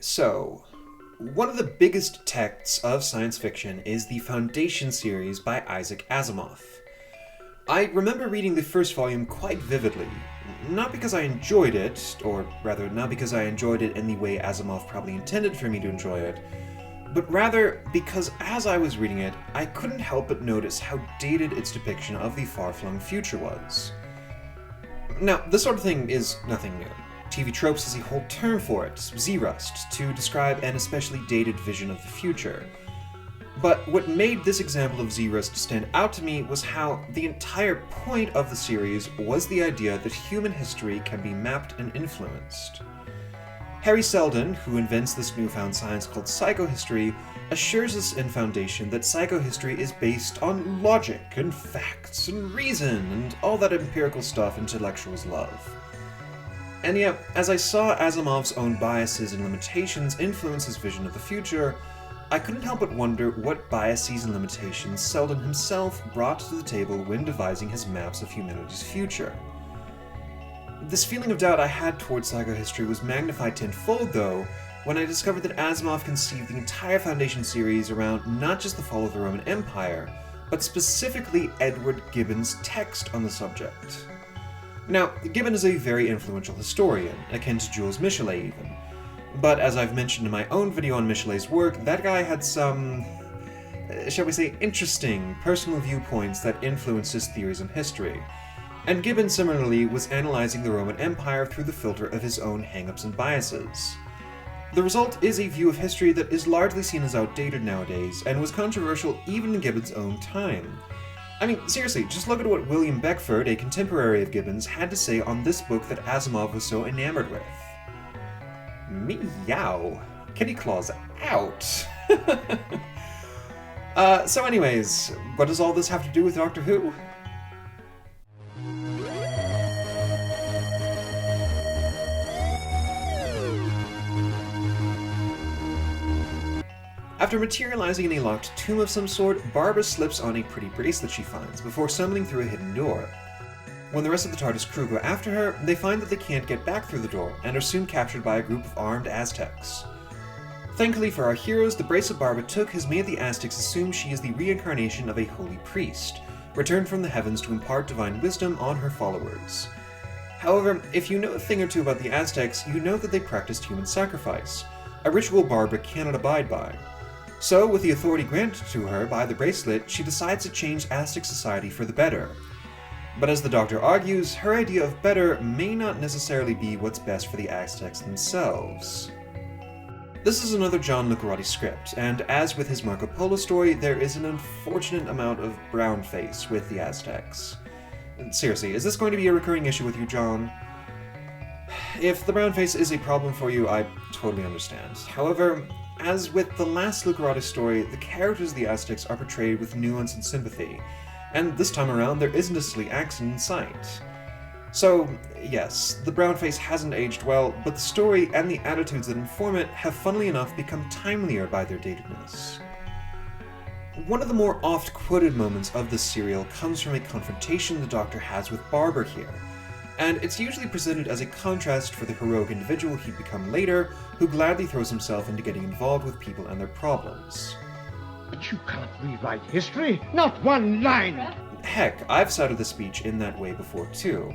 So, one of the biggest texts of science fiction is the Foundation series by Isaac Asimov. I remember reading the first volume quite vividly, not because I enjoyed it, or rather, not because I enjoyed it in the way Asimov probably intended for me to enjoy it, but rather because as I was reading it, I couldn't help but notice how dated its depiction of the far-flung future was. Now, this sort of thing is nothing new. TV Tropes has a whole term for it, Z-Rust, to describe an especially dated vision of the future. But what made this example of Z-Rust stand out to me was how the entire point of the series was the idea that human history can be mapped and influenced. Harry Seldon, who invents this newfound science called psychohistory, assures us in Foundation that psychohistory is based on logic and facts and reason and all that empirical stuff intellectuals love. And yet, as I saw Asimov's own biases and limitations influence his vision of the future, I couldn't help but wonder what biases and limitations Seldon himself brought to the table when devising his maps of humanity's future. This feeling of doubt I had towards psychohistory was magnified tenfold, though, when I discovered that Asimov conceived the entire Foundation series around not just the fall of the Roman Empire, but specifically Edward Gibbon's text on the subject. Now, Gibbon is a very influential historian, akin to Jules Michelet even. But as I've mentioned in my own video on Michelet's work, that guy had some, shall we say, interesting personal viewpoints that influenced his theories on history. And Gibbon similarly was analyzing the Roman Empire through the filter of his own hang-ups and biases. The result is a view of history that is largely seen as outdated nowadays, and was controversial even in Gibbon's own time. I mean, seriously, just look at what William Beckford, a contemporary of Gibbon's, had to say on this book that Asimov was so enamored with. Meow. Kitty claws out. So anyways, what does all this have to do with Doctor Who? After materializing in a locked tomb of some sort, Barbara slips on a pretty bracelet she finds before summoning through a hidden door. When the rest of the TARDIS crew go after her, they find that they can't get back through the door and are soon captured by a group of armed Aztecs. Thankfully for our heroes, the bracelet Barbara took has made the Aztecs assume she is the reincarnation of a holy priest, returned from the heavens to impart divine wisdom on her followers. However, if you know a thing or two about the Aztecs, you know that they practiced human sacrifice, a ritual Barbara cannot abide by. So, with the authority granted to her by the bracelet, she decides to change Aztec society for the better. But as the Doctor argues, her idea of better may not necessarily be what's best for the Aztecs themselves. This is another John Le Carrotti script, and as with his Marco Polo story, there is an unfortunate amount of brownface with the Aztecs. Seriously, is this going to be a recurring issue with you, John? If the brownface is a problem for you, I totally understand. However, as with the last Le Carrotti story, the characters of the Aztecs are portrayed with nuance and sympathy, and this time around there isn't a silly accent in sight. So, yes, the brownface hasn't aged well, but the story and the attitudes that inform it have funnily enough become timelier by their datedness. One of the more oft-quoted moments of this serial comes from a confrontation the Doctor has with Barbara here, and it's usually presented as a contrast for the heroic individual he'd become later, who gladly throws himself into getting involved with people and their problems. But you can't rewrite history, not one line! Heck, I've cited the speech in that way before too.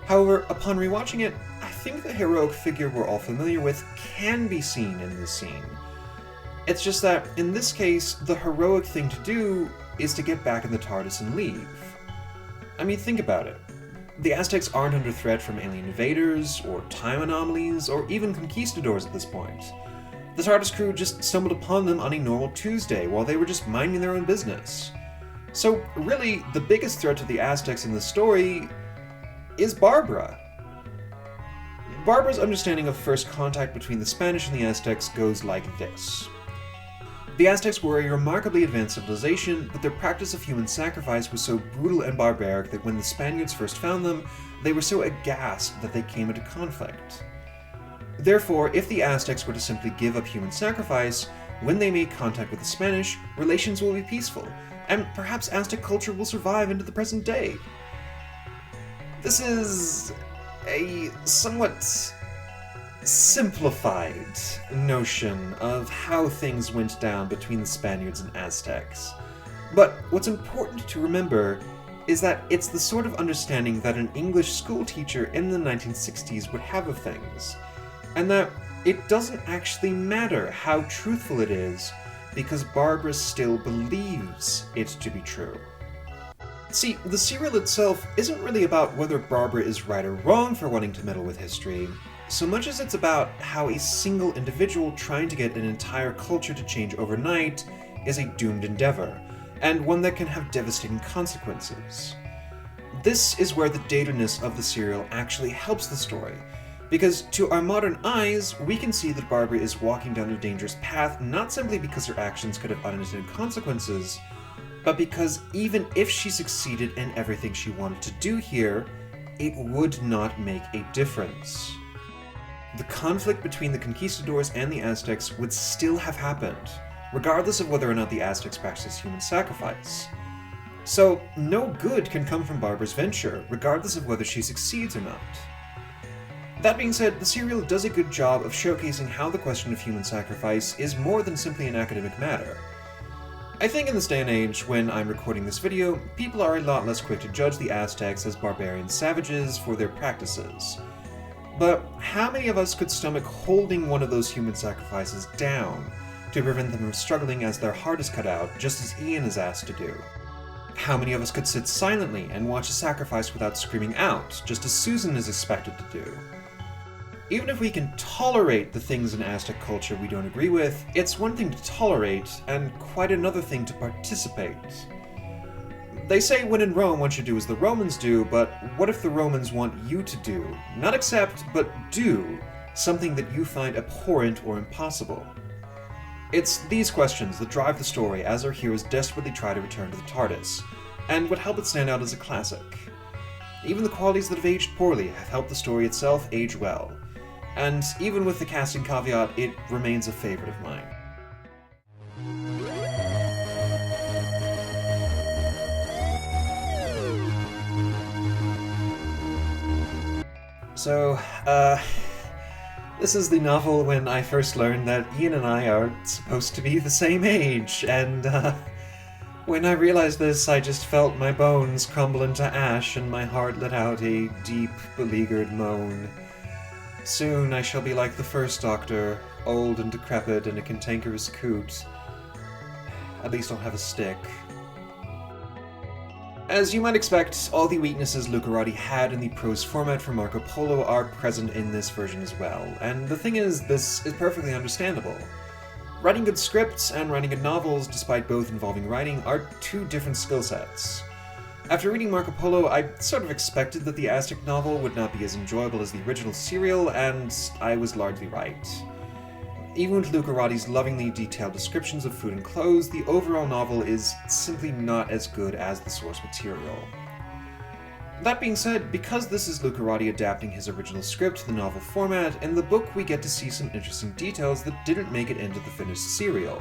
However, upon rewatching it, I think the heroic figure we're all familiar with can be seen in this scene. It's just that, in this case, the heroic thing to do is to get back in the TARDIS and leave. I mean, think about it. The Aztecs aren't under threat from alien invaders, or time anomalies, or even conquistadors at this point. The TARDIS crew just stumbled upon them on a normal Tuesday while they were just minding their own business. So really, the biggest threat to the Aztecs in the story is Barbara. Barbara's understanding of first contact between the Spanish and the Aztecs goes like this. The Aztecs were a remarkably advanced civilization, but their practice of human sacrifice was so brutal and barbaric that when the Spaniards first found them, they were so aghast that they came into conflict. Therefore, if the Aztecs were to simply give up human sacrifice, when they make contact with the Spanish, relations will be peaceful, and perhaps Aztec culture will survive into the present day. This is a somewhat simplified notion of how things went down between the Spaniards and Aztecs. But what's important to remember is that it's the sort of understanding that an English school teacher in the 1960s would have of things, and that it doesn't actually matter how truthful it is, because Barbara still believes it to be true. See, the serial itself isn't really about whether Barbara is right or wrong for wanting to meddle with history, so much as it's about how a single individual trying to get an entire culture to change overnight is a doomed endeavor, and one that can have devastating consequences. This is where the dated-ness of the serial actually helps the story, because to our modern eyes, we can see that Barbara is walking down a dangerous path not simply because her actions could have unintended consequences, but because even if she succeeded in everything she wanted to do here, it would not make a difference. The conflict between the conquistadors and the Aztecs would still have happened, regardless of whether or not the Aztecs practiced human sacrifice. So, no good can come from Barbara's venture, regardless of whether she succeeds or not. That being said, the serial does a good job of showcasing how the question of human sacrifice is more than simply an academic matter. I think in this day and age, when I'm recording this video, people are a lot less quick to judge the Aztecs as barbarian savages for their practices. But how many of us could stomach holding one of those human sacrifices down to prevent them from struggling as their heart is cut out, just as Ian is asked to do? How many of us could sit silently and watch a sacrifice without screaming out, just as Susan is expected to do? Even if we can tolerate the things in Aztec culture we don't agree with, it's one thing to tolerate, and quite another thing to participate. They say when in Rome one should do as the Romans do, but what if the Romans want you to do, not accept, but do, something that you find abhorrent or impossible? It's these questions that drive the story as our heroes desperately try to return to the TARDIS, and what help it stand out as a classic. Even the qualities that have aged poorly have helped the story itself age well, and even with the casting caveat, it remains a favorite of mine. So, this is the novel when I first learned that Ian and I are supposed to be the same age, and, when I realized this, I just felt my bones crumble into ash and my heart let out a deep, beleaguered moan. Soon I shall be like the first Doctor, old and decrepit in a cantankerous coot. At least I'll have a stick. As you might expect, all the weaknesses Lucarotti had in the prose format for Marco Polo are present in this version as well, and the thing is, this is perfectly understandable. Writing good scripts and writing good novels, despite both involving writing, are two different skill sets. After reading Marco Polo, I sort of expected that the Aztec novel would not be as enjoyable as the original serial, and I was largely right. Even with Lucarotti's lovingly detailed descriptions of food and clothes, the overall novel is simply not as good as the source material. That being said, because this is Lucarotti adapting his original script to the novel format, in the book we get to see some interesting details that didn't make it into the finished serial.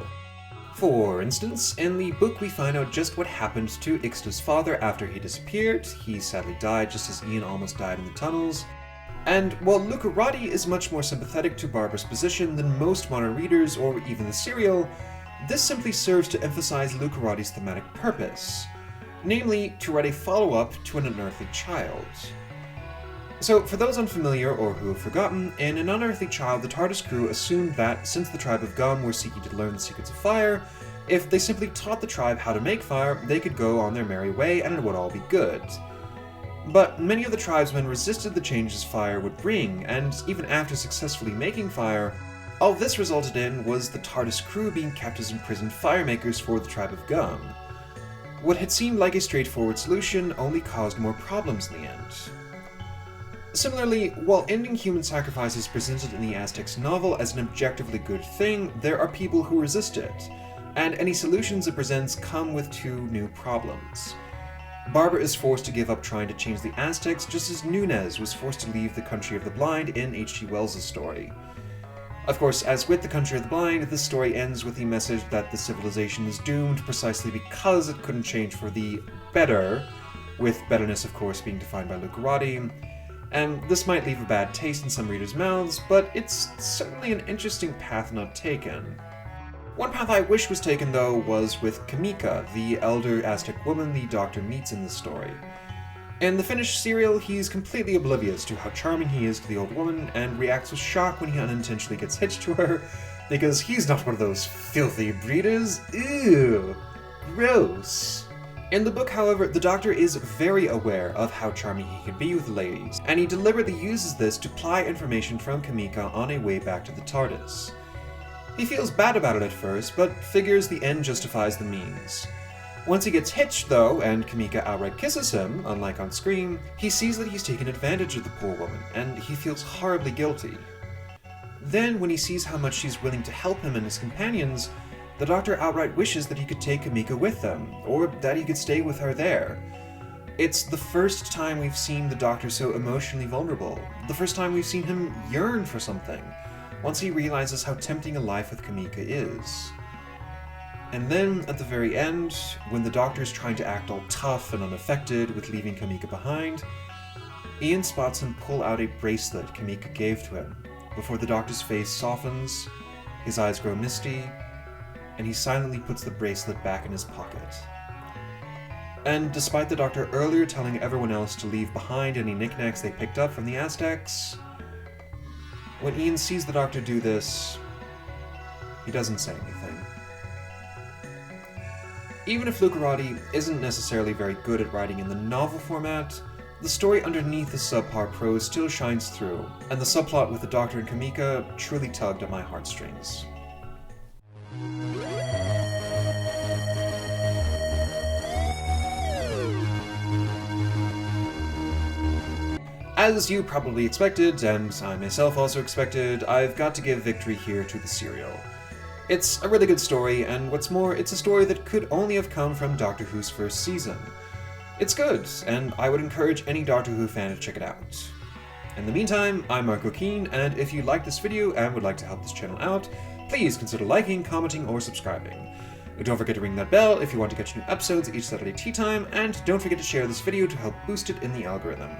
For instance, in the book we find out just what happened to Ixta's father after he disappeared. He sadly died just as Ian almost died in the tunnels. And while Lucarotti is much more sympathetic to Barbara's position than most modern readers, or even the serial, this simply serves to emphasize Lucarotti's thematic purpose, namely to write a follow-up to An Unearthly Child. So, for those unfamiliar or who have forgotten, in An Unearthly Child, the TARDIS crew assumed that, since the tribe of Gum were seeking to learn the secrets of fire, if they simply taught the tribe how to make fire, they could go on their merry way and it would all be good. But many of the tribesmen resisted the changes fire would bring, and even after successfully making fire, all this resulted in was the TARDIS crew being kept as imprisoned firemakers for the tribe of Gum. What had seemed like a straightforward solution only caused more problems in the end. Similarly, while ending human sacrifice is presented in the Aztecs novel as an objectively good thing, there are people who resist it, and any solutions it presents come with two new problems. Barbara is forced to give up trying to change the Aztecs, just as Nunez was forced to leave the Country of the Blind in H.G. Wells' story. Of course, as with the Country of the Blind, this story ends with the message that the civilization is doomed precisely because it couldn't change for the better, with betterness of course being defined by Lucarotti, and this might leave a bad taste in some readers' mouths, but it's certainly an interesting path not taken. One path I wish was taken, though, was with Kamika, the elder Aztec woman the Doctor meets in the story. In the finished serial, he's completely oblivious to how charming he is to the old woman, and reacts with shock when he unintentionally gets hitched to her, because he's not one of those filthy breeders. Ew! Gross! In the book, however, the Doctor is very aware of how charming he can be with ladies, and he deliberately uses this to ply information from Kamika on a way back to the TARDIS. He feels bad about it at first, but figures the end justifies the means. Once he gets hitched, though, and Kamika outright kisses him, unlike on screen, he sees that he's taken advantage of the poor woman, and he feels horribly guilty. Then, when he sees how much she's willing to help him and his companions, the Doctor outright wishes that he could take Kamika with them, or that he could stay with her there. It's the first time we've seen the Doctor so emotionally vulnerable, the first time we've seen him yearn for something, once he realizes how tempting a life with Kamika is. And then, at the very end, when the Doctor's trying to act all tough and unaffected with leaving Kamika behind, Ian spots him pull out a bracelet Kamika gave to him, before the Doctor's face softens, his eyes grow misty, and he silently puts the bracelet back in his pocket. And despite the Doctor earlier telling everyone else to leave behind any knickknacks they picked up from the Aztecs, when Ian sees the Doctor do this, he doesn't say anything. Even if Lucarotti isn't necessarily very good at writing in the novel format, the story underneath the subpar prose still shines through, and the subplot with the Doctor and Kamika truly tugged at my heartstrings. As you probably expected, and I myself also expected, I've got to give victory here to the serial. It's a really good story, and what's more, it's a story that could only have come from Doctor Who's first season. It's good, and I would encourage any Doctor Who fan to check it out. In the meantime, I'm Marco Keen, and if you liked this video and would like to help this channel out, please consider liking, commenting, or subscribing. Don't forget to ring that bell if you want to catch new episodes each Saturday tea time, and don't forget to share this video to help boost it in the algorithm.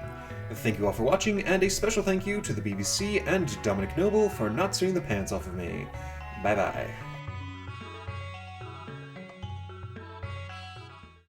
Thank you all for watching, and a special thank you to the BBC and Dominic Noble for not suing the pants off of me. Bye bye.